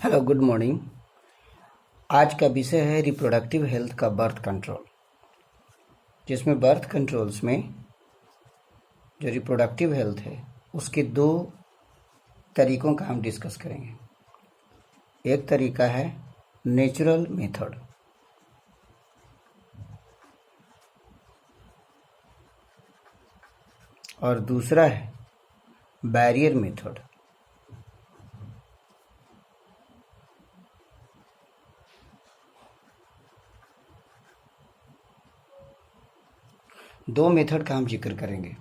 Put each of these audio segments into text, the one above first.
Hello, good morning. आज का विषय है रिप्रोडक्टिव हेल्थ का बर्थ कंट्रोल, जिसमें बर्थ कंट्रोल्स में जो रिप्रोडक्टिव हेल्थ है उसके दो तरीकों का हम डिस्कस करेंगे। एक तरीका है नेचुरल मेथड और दूसरा है बैरियर मेथड। दो मेथड का हम जिक्र करेंगे,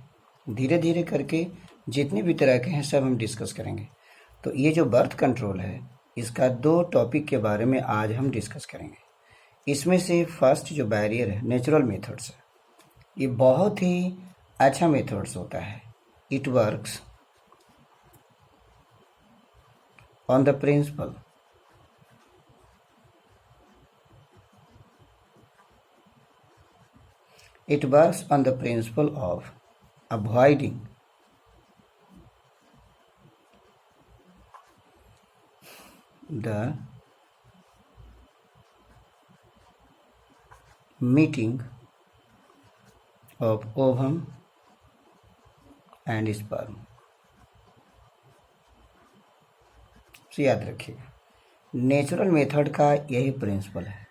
धीरे धीरे करके जितने भी तरह के हैं सब हम डिस्कस करेंगे। तो ये जो बर्थ कंट्रोल है इसका दो टॉपिक के बारे में आज हम डिस्कस करेंगे। इसमें से फर्स्ट जो बैरियर है नेचुरल मेथड्स है, ये बहुत ही अच्छा मेथड्स होता है। It works on the principle of avoiding the meeting of ovum and sperm। तो याद रखिएगा, नेचुरल मेथड का यही प्रिंसिपल है।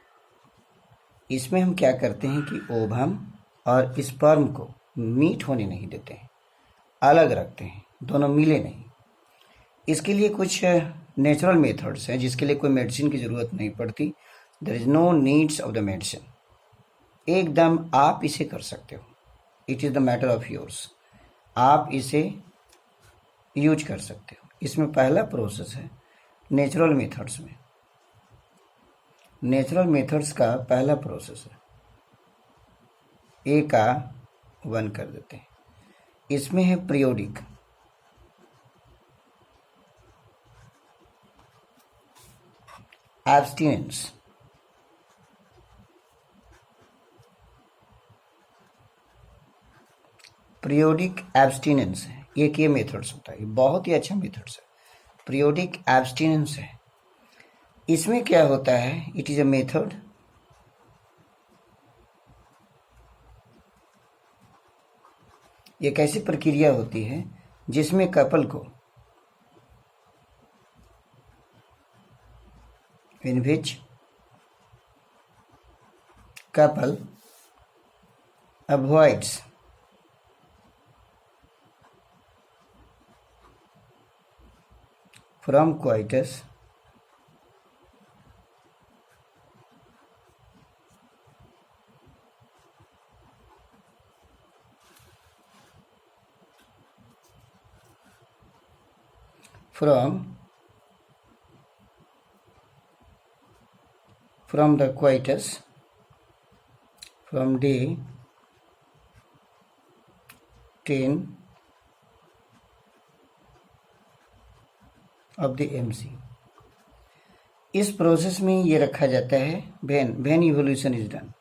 इसमें हम क्या करते हैं कि ओवम और स्पर्म को मीट होने नहीं देते हैं, अलग रखते हैं, दोनों मिले नहीं। इसके लिए कुछ नेचुरल मेथड्स हैं जिसके लिए कोई मेडिसिन की ज़रूरत नहीं पड़ती। There is no needs of the medicine, एकदम आप इसे कर सकते हो। It is the matter of yours, आप इसे यूज कर सकते हो। इसमें पहला प्रोसेस है नेचुरल मेथड्स में। नेचुरल मेथड्स का पहला प्रोसेस है, ए का 1 कर देते हैं। इसमें है पीरियोडिक एब्स्टिनेंस। पीरियोडिक एब्स्टिनेंस है, एक ये मेथड्स होता है, बहुत ही अच्छा मेथड्स है। पीरियोडिक एब्स्टिनेंस है। इसमें क्या होता है, इट इज अ मेथड एक ऐसी प्रक्रिया होती है जिसमें कपल को in which couple avoids from coitus from the coitus from day 10 of the MC। इस प्रोसेस में ये रखा जाता है वेन इवोल्यूशन इज डन।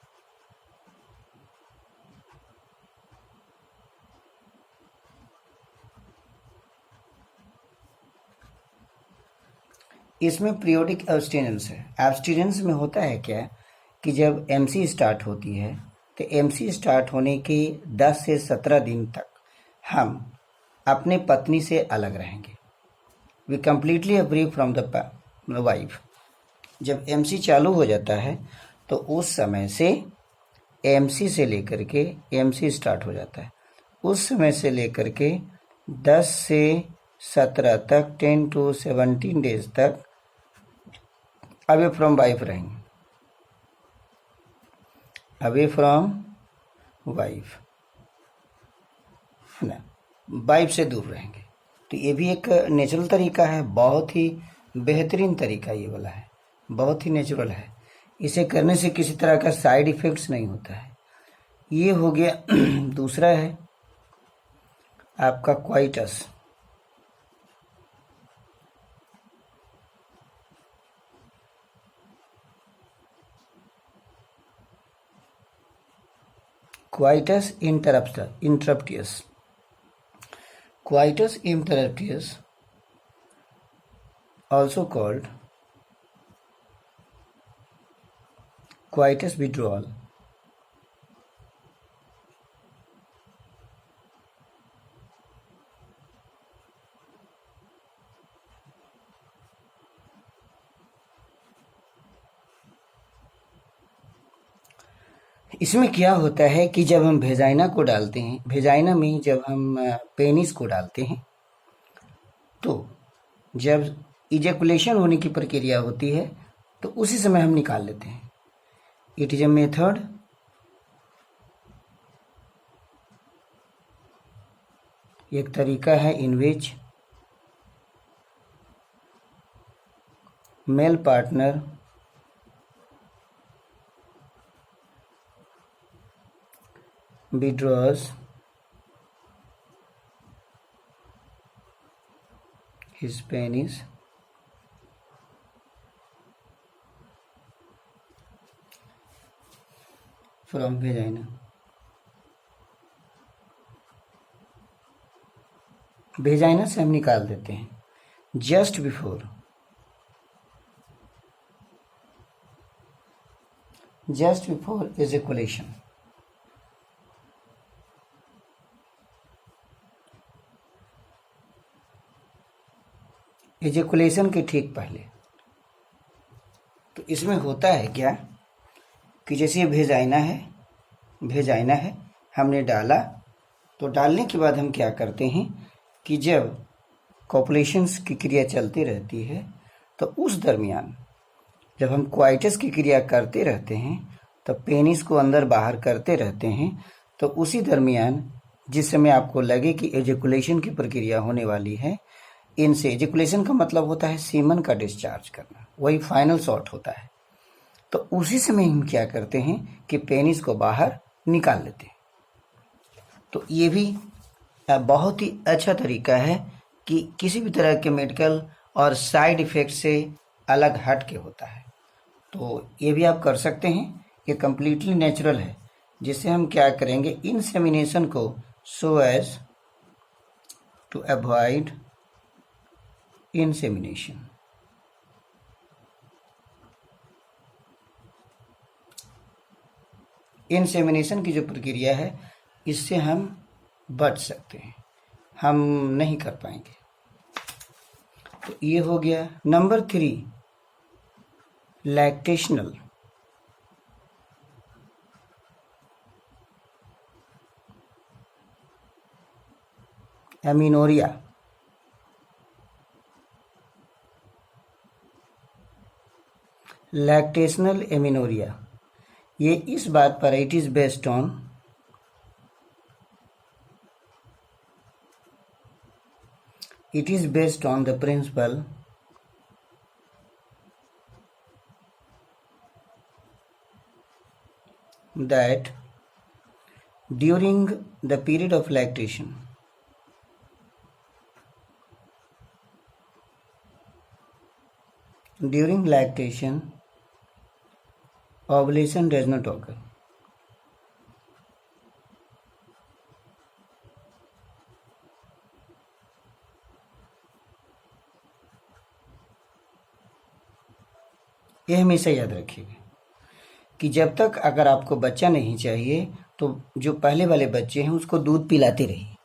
इसमें पीरियोडिक एब्स्टिनेंस है। एब्स्टिनेंस में होता है क्या कि जब एमसी स्टार्ट होती है तो एमसी स्टार्ट होने के 10 से 17 दिन तक हम अपने पत्नी से अलग रहेंगे। We completely free from the wife. जब एमसी चालू हो जाता है तो उस समय से एमसी से लेकर के एमसी स्टार्ट हो जाता है, उस समय से लेकर के 10 से 17 तक 10 to 17 डेज तक अवे फ्रॉम वाइफ रहेंगे, अवे फ्रॉम वाइफ है ना, वाइफ से दूर रहेंगे। तो ये भी एक नेचुरल तरीका है, बहुत ही बेहतरीन तरीका ये वाला है, बहुत ही नेचुरल है। इसे करने से किसी तरह का साइड इफेक्ट्स नहीं होता है। ये हो गया। दूसरा है आपका coitus. Coitus interruptus. Coitus interruptus, also called coitus withdrawal. इसमें क्या होता है कि जब हम वेजाइना को डालते हैं, वेजाइना में जब हम पेनिस को डालते हैं, तो जब इजैकुलेशन होने की प्रक्रिया होती है तो उसी समय हम निकाल लेते हैं। इट इज ए मेथड एक तरीका है in which male partner withdraws his penis from vagina। Vagina से हम निकाल देते हैं जस्ट बिफोर एजेकुलेशन। एजेकुलेशन के ठीक पहले। तो इसमें होता है क्या कि जैसे ये वेजाइना है, हमने डाला, तो डालने के बाद हम क्या करते हैं कि जब कॉपुलेशंस की क्रिया चलती रहती है तो उस दरमियान जब हम क्वाइटस की क्रिया करते रहते हैं तो पेनिस को अंदर बाहर करते रहते हैं, तो उसी दरमियान जिस समय आपको लगे कि एजेकुलेशन की प्रक्रिया होने वाली है, इनसे एजेकुलेशन का मतलब होता है सीमन का डिस्चार्ज करना, वही फाइनल शॉट होता है। तो उसी समय हम क्या करते हैं कि पेनिस को बाहर निकाल लेते हैं। तो ये भी बहुत ही अच्छा तरीका है कि किसी भी तरह के मेडिकल और साइड इफ़ेक्ट से अलग हट के होता है। तो ये भी आप कर सकते हैं, ये कम्प्लीटली नेचुरल है, जिससे हम क्या करेंगे, इंसेमिनेशन को so as to avoid insemination. Insemination की जो प्रक्रिया है, इससे हम बच सकते हैं, हम नहीं कर पाएंगे। तो ये हो गया। Number 3, lactational amenorrhoea. Lactational amenorrhoea ये इस बात पर it is based on the principle that during the period of lactation ovulation does not occur। ये हमेशा याद रखिएगा कि जब तक अगर आपको बच्चा नहीं चाहिए तो जो पहले वाले बच्चे हैं उसको दूध पिलाते रहिए।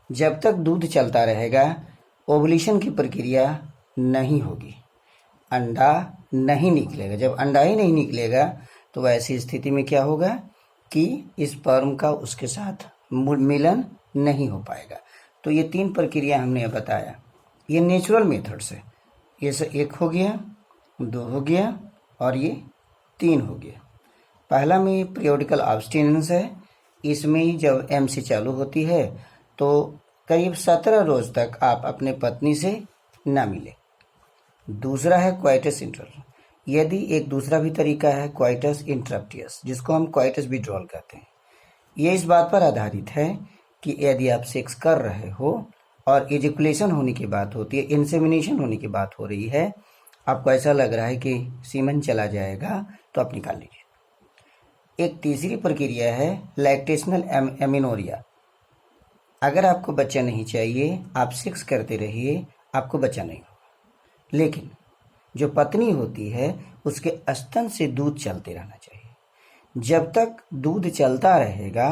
जब तक दूध चलता रहेगा ओवुलेशन की प्रक्रिया नहीं होगी, अंडा नहीं निकलेगा। जब अंडा ही नहीं निकलेगा तो ऐसी स्थिति में क्या होगा कि स्पर्म का उसके साथ मिलन नहीं हो पाएगा। तो ये 3 प्रक्रिया हमने बताया, ये नेचुरल मेथड से। ये 1 हो गया, 2 हो गया और ये 3 हो गया। पहला में पीरियोडिकल एब्स्टिनेंस है। इसमें जब एमसी चालू होती है तो करीब 17 रोज तक आप अपने पत्नी से ना मिले। दूसरा है क्वाइटस इंटरवल। यदि एक दूसरा भी तरीका है क्वाइटस इंटरप्टियस, जिसको हम क्वाइटस विड्रॉल कहते हैं। ये इस बात पर आधारित है कि यदि आप सेक्स कर रहे हो और एजिकुलेशन होने की बात होती है, इंसेमिनेशन होने की बात हो रही है, आपको ऐसा लग रहा है कि सीमन चला जाएगा, तो आप निकाल लीजिए। एक तीसरी प्रक्रिया है लैक्टेशनल एमिनोरिया। अगर आपको बच्चा नहीं चाहिए, आप सेक्स करते रहिए, आपको बच्चा नहीं होगा, लेकिन जो पत्नी होती है उसके स्तन से दूध चलते रहना चाहिए। जब तक दूध चलता रहेगा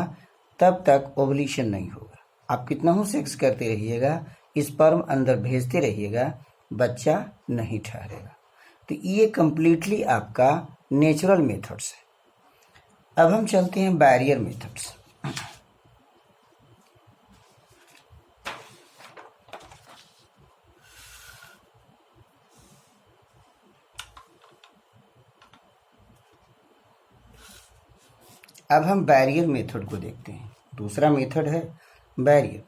तब तक ओवुलेशन नहीं होगा। आप कितना हो सेक्स करते रहिएगा, स्पर्म अंदर भेजते रहिएगा, बच्चा नहीं ठहरेगा। तो ये कंप्लीटली आपका नेचुरल मेथड्स है। अब हम चलते हैं बैरियर मेथड्स। अब हम बैरियर मेथड को देखते हैं। दूसरा मेथड है बैरियर।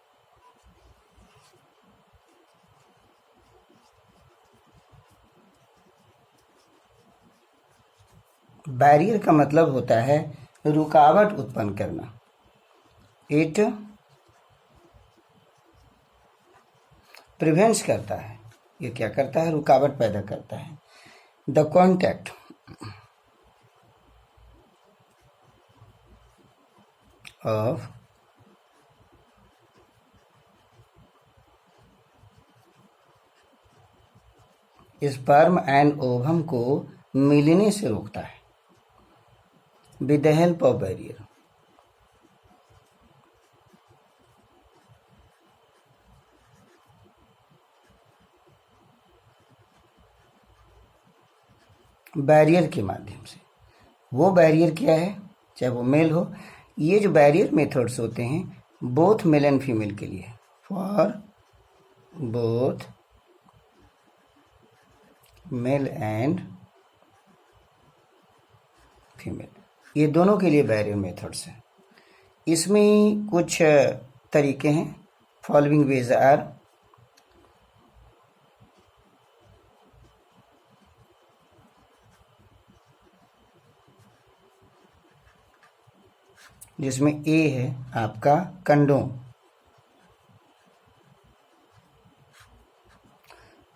बैरियर का मतलब होता है रुकावट उत्पन्न करना। इट प्रिवेंट्स करता है, ये क्या करता है, रुकावट पैदा करता है। The contact of sperm and ovum को मिलने से रोकता है with the help of barrier. Barrier के माध्यम से। वो बैरियर क्या है, चाहे वो मेल हो। ये जो बैरियर मेथड्स होते हैं बोथ मेल एंड फीमेल के लिए, for both male and female, ये दोनों के लिए बैरियर मेथड्स हैं। इसमें कुछ तरीके हैं। फॉलोइंग वेज आर, जिसमें ए है आपका कंडोम।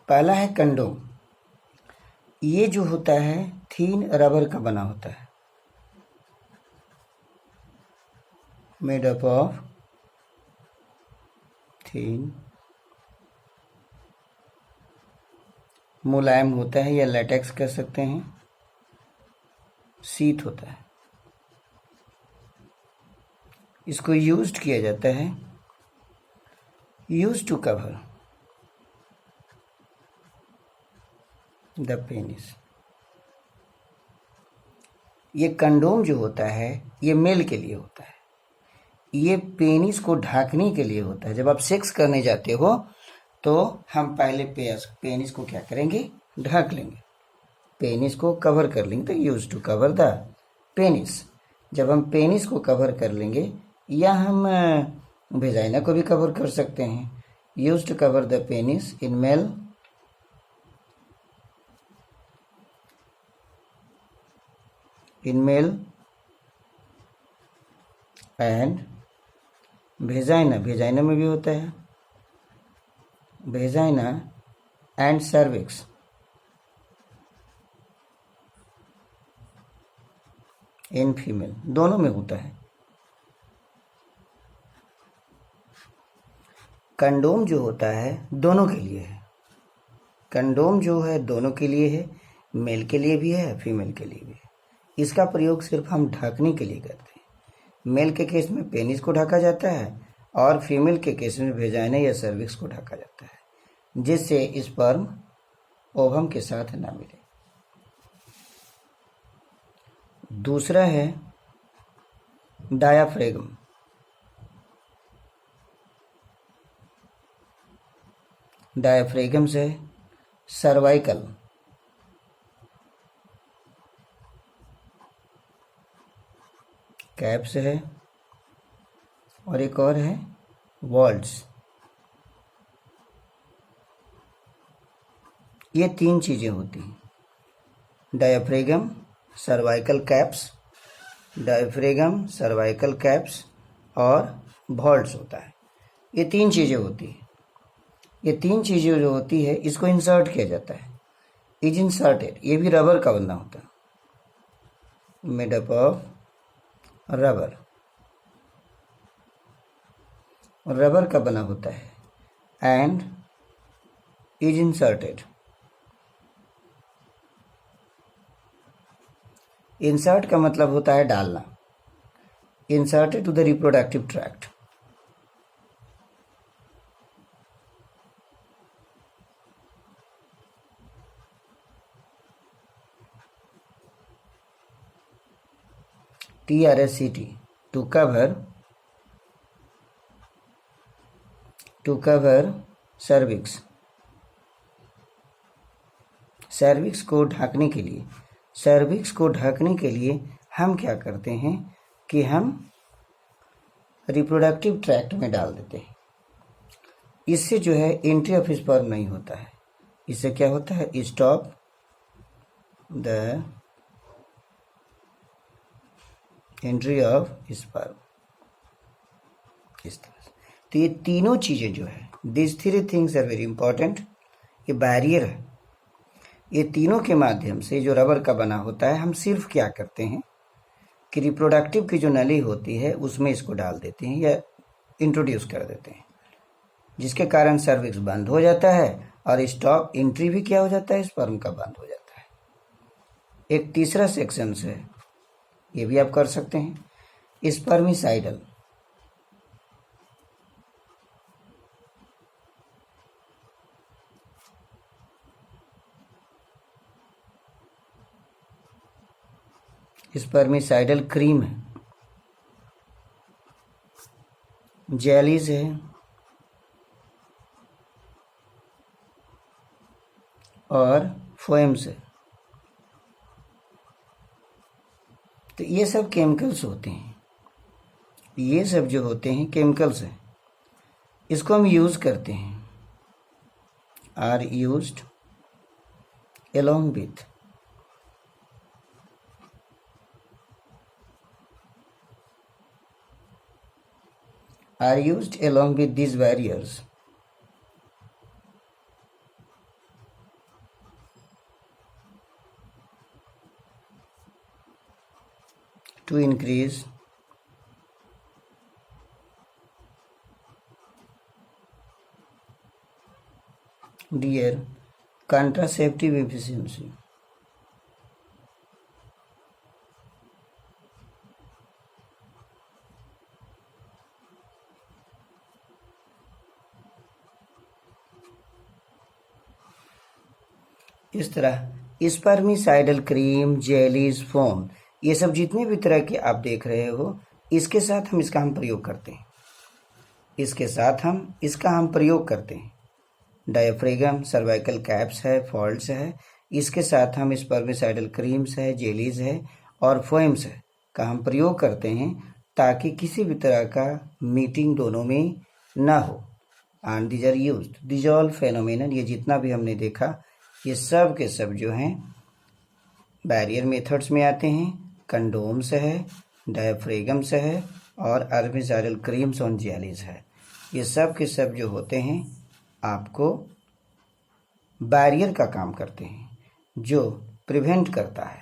पहला है कंडोम। ये जो होता है थीन रबर का बना होता है, मेड अप ऑफ थीन, मुलायम होता है या लेटेक्स कह सकते हैं, शीत होता है। इसको यूज्ड किया जाता है, use to cover the penis. ये कंडोम जो होता है ये मेल के लिए होता है, ये पेनिस को ढकने के लिए होता है। जब आप सेक्स करने जाते हो तो हम पहले पेनिस को क्या करेंगे, ढक लेंगे, पेनिस को कवर कर लेंगे, तो use to cover the penis. जब हम पेनिस को कवर कर लेंगे, या हम वेजाइना को भी कवर कर सकते हैं, use to cover the penis in male and vagina, vagina में भी होता है, vagina and cervix in female, दोनों में होता है। कंडोम जो होता है दोनों के लिए है, कंडोम जो है दोनों के लिए है, मेल के लिए भी है, फीमेल के लिए भी है। इसका प्रयोग सिर्फ हम ढकने के लिए करते हैं। मेल के केस में पेनिस को ढका जाता है और फीमेल के केस में वेजाइना या सर्विक्स को ढका जाता है, जिससे स्पर्म ओवम के साथ ना मिले। दूसरा है डायाफ्रेगम। डायाफ्रेगम से सर्वाइकल, कैप्स है, और एक और है वॉल्ट्स। ये तीन चीजें होती हैं, डायाफ्रेगम, सर्वाइकल कैप्स, डायाफ्रेगम, सर्वाइकल कैप्स और वॉल्ट्स होता है। ये तीन चीजें होती हैं। ये तीन चीजें जो होती है इसको इंसर्ट किया जाता है, इज इंसर्टेड। ये भी रबर का बना होता है, made up of rubber, rubber का बना होता है, एंड इज इंसर्टेड। इंसर्ट का मतलब होता है डालना, inserted to the reproductive tract. TRSCT, to cover cervix। Cervix को ढकने के लिए, सर्विक्स को ढकने के लिए हम क्या करते हैं कि हम रिप्रोडक्टिव ट्रैक्ट में डाल देते हैं। इससे जो है एंट्री ऑफ स्पर्म नहीं होता है। इससे क्या होता है, stop the entry of sperm, इस तरह से। तो ये तीनों चीज़ें जो है, this three things are very important. ये बैरियर है, ये तीनों के माध्यम से जो रबर का बना होता है, हम सिर्फ क्या करते हैं कि रिप्रोडक्टिव की जो नली होती है उसमें इसको डाल देते हैं या इंट्रोड्यूस कर देते हैं, जिसके कारण सर्विक्स बंद हो जाता है और स्टॉप एंट्री भी क्या हो जाता है, स्पर्म का बंद हो जाता है। एक तीसरा सेक्शन है, ये भी आप कर सकते हैं, स्पर्मिसाइडल। स्पर्मिसाइडल क्रीम है, जेलीज है और फोएम्स है। तो ये सब केमिकल्स होते हैं, ये सब जो होते हैं केमिकल्स हैं। इसको हम यूज़ करते हैं, are used along with these barriers to increase their contraceptive efficiency। इस तरह स्पर्मिसाइडल क्रीम, जेलीज, फोम, ये सब जितने भी तरह के आप देख रहे हो, इसके साथ हम इसका हम प्रयोग करते हैं, इसके साथ हम इसका हम प्रयोग करते हैं। डायफ्रेगम, सर्वाइकल कैप्स है, फॉल्ट्स है, इसके साथ हम स्पर्मिसाइडल क्रीम्स है, जेलीज है और फोएम्स है का हम प्रयोग करते हैं, ताकि किसी भी तरह का मीटिंग दोनों में ना हो। And these are used, these all phenomenon, ये जितना भी हमने देखा ये सब के सब जो हैं बैरियर मेथड्स में आते हैं। कंडोम्स है, डायफ्रेगम्स है और स्पर्मिसाइडल क्रीम्स और जेलीज है। ये सब के सब जो होते हैं आपको बैरियर का काम करते हैं, जो प्रिवेंट करता है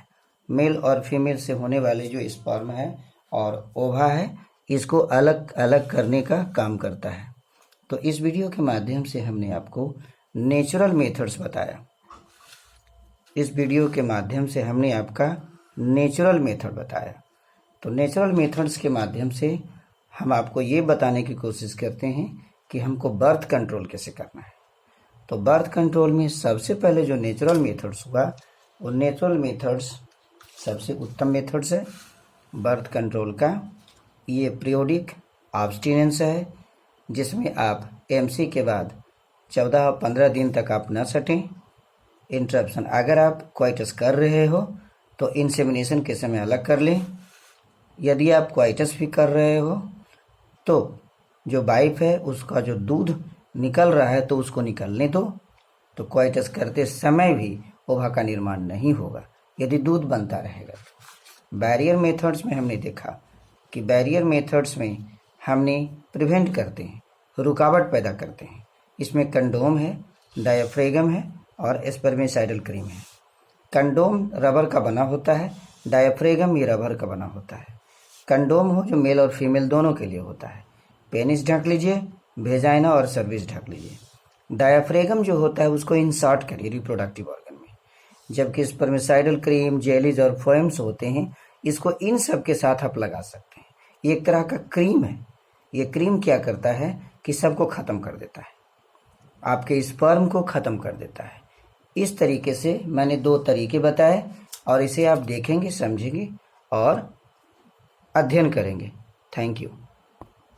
मेल और फीमेल से होने वाले जो स्पर्म है और ओवा है, इसको अलग अलग करने का काम करता है। तो इस वीडियो के माध्यम से हमने आपको नेचुरल मेथड्स बताया, इस वीडियो के माध्यम से हमने आपका नेचुरल मेथड बताया। तो नेचुरल मेथड्स के माध्यम से हम आपको ये बताने की कोशिश करते हैं कि हमको बर्थ कंट्रोल कैसे करना है। तो बर्थ कंट्रोल में सबसे पहले जो नेचुरल मेथड्स हुआ, वो नेचुरल मेथड्स सबसे उत्तम मेथड्स है बर्थ कंट्रोल का। ये पीरियोडिक एब्स्टिनेंस है, जिसमें आप एमसी के बाद 14 और 15 दिन तक आप न सटें। इंटरप्शन, अगर आप क्वाइटस कर रहे हो तो इंसेमिनेशन के समय अलग कर लें। यदि आप क्वाइटस भी कर रहे हो तो जो वाइफ है उसका जो दूध निकल रहा है तो उसको निकलने दो। तो क्वाइटस करते समय भी ओवा का निर्माण नहीं होगा यदि दूध बनता रहेगा। बैरियर मेथड्स में हमने देखा कि बैरियर मेथड्स में हमने प्रिवेंट करते हैं, रुकावट पैदा करते हैं। इसमें कंडोम है, डायफ्रेगम है और स्पर्मिसाइडल क्रीम है। कंडोम रबर का बना होता है, डायफ्रेगम ये रबर का बना होता है। कंडोम हो जो मेल और फीमेल दोनों के लिए होता है, पेनिस ढक लीजिए, वेजाइना और सर्विस ढक लीजिए। डायफ्रेगम जो होता है उसको इंसर्ट करिए रिप्रोडक्टिव ऑर्गन में, जबकि स्पर्मिसाइडल क्रीम, जेलीज और फोएम्स होते हैं, इसको इन सब के साथ आप लगा सकते हैं। ये एक तरह का क्रीम है। ये क्रीम क्या करता है कि सबको ख़त्म कर देता है, आपके स्पर्म को ख़त्म कर देता है। इस तरीके से मैंने 2 तरीके बताए और इसे आप देखेंगे, समझेंगे और अध्ययन करेंगे। Thank you.